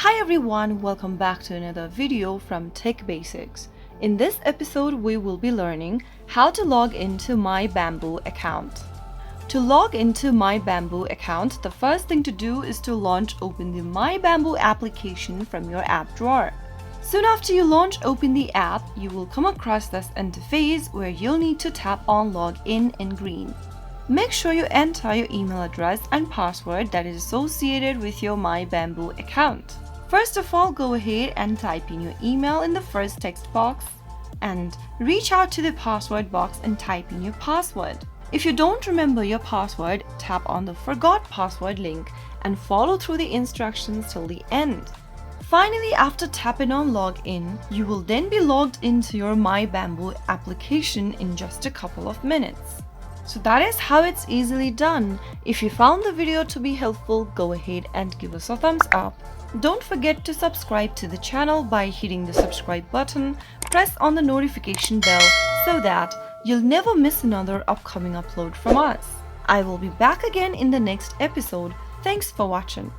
Hi everyone, welcome back to another video from Tech Basics. In this episode, we will be learning how to log into MyBambu account. To log into MyBambu account, the first thing to do is to open the MyBambu application from your app drawer. Soon after you open the app, you will come across this interface where you'll need to tap on Login in green. Make sure you enter your email address and password that is associated with your MyBambu account. First of all, go ahead and type in your email in the first text box and reach out to the password box and type in your password. If you don't remember your password, tap on the Forgot Password link and follow through the instructions till the end. Finally, after tapping on Login, you will then be logged into your MyBambu application in just a couple of minutes. So that is how it's easily done. If you found the video to be helpful, go ahead and give us a thumbs up. Don't forget to subscribe to the channel by hitting the subscribe button. Press on the notification bell so that you'll never miss another upcoming upload from us. I will be back again in the next episode. Thanks for watching.